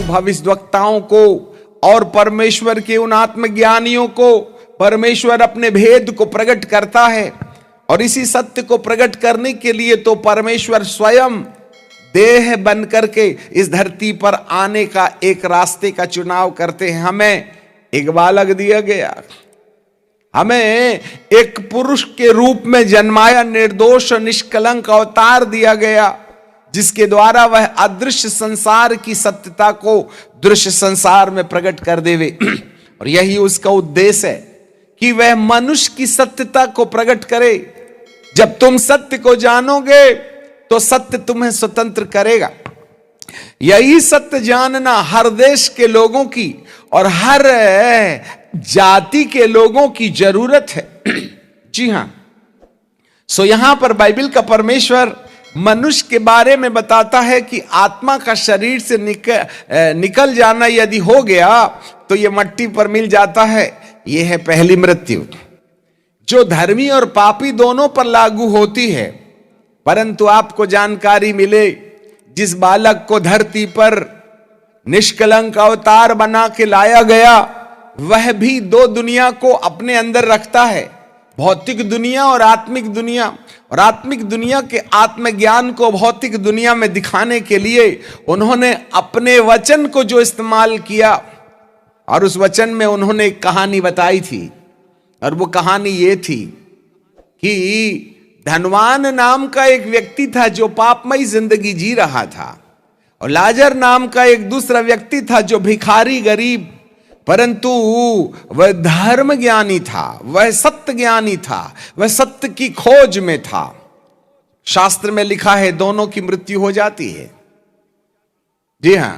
भविष्यवक्ताओं को और परमेश्वर के उन आत्मज्ञानियों को परमेश्वर अपने भेद को प्रकट करता है। और इसी सत्य को प्रकट करने के लिए तो परमेश्वर स्वयं देह बन करके इस धरती पर आने का एक रास्ते का चुनाव करते हैं। हमें एक बालक दिया गया, हमें एक पुरुष के रूप में जन्माया, निर्दोष और निष्कलंक अवतार दिया गया, जिसके द्वारा वह अदृश्य संसार की सत्यता को दृश्य संसार में प्रकट कर देवे। और यही उसका उद्देश्य है कि वह मनुष्य की सत्यता को प्रकट करे। जब तुम सत्य को जानोगे तो सत्य तुम्हें स्वतंत्र करेगा। यही सत्य जानना हर देश के लोगों की और हर जाति के लोगों की जरूरत है। जी हां, सो यहां पर बाइबल का परमेश्वर मनुष्य के बारे में बताता है कि आत्मा का शरीर से निकल जाना यदि हो गया तो यह मट्टी पर मिल जाता है। यह है पहली मृत्यु, जो धर्मी और पापी दोनों पर लागू होती है। परंतु आपको जानकारी मिले, जिस बालक को धरती पर निष्कलंक अवतार बना के लाया गया, वह भी दो दुनिया को अपने अंदर रखता है, भौतिक दुनिया और आत्मिक दुनिया। और आत्मिक दुनिया के आत्मज्ञान को भौतिक दुनिया में दिखाने के लिए उन्होंने अपने वचन को जो इस्तेमाल किया, और उस वचन में उन्होंने एक कहानी बताई थी। और वो कहानी ये थी कि धनवान नाम का एक व्यक्ति था जो पापमयी जिंदगी जी रहा था, और लाजर नाम का एक दूसरा व्यक्ति था जो भिखारी गरीब, परंतु वह धर्म ज्ञानी था, वह सत्य ज्ञानी था, वह सत्य की खोज में था। शास्त्र में लिखा है दोनों की मृत्यु हो जाती है। जी हां,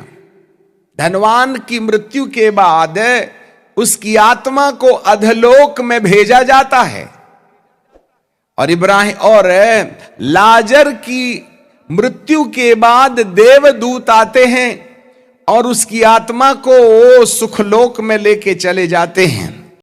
धनवान की मृत्यु के बाद उसकी आत्मा को अधलोक में भेजा जाता है, और इब्राहिम और लाजर की मृत्यु के बाद देवदूत आते हैं और उसकी आत्मा को सुखलोक में लेके चले जाते हैं।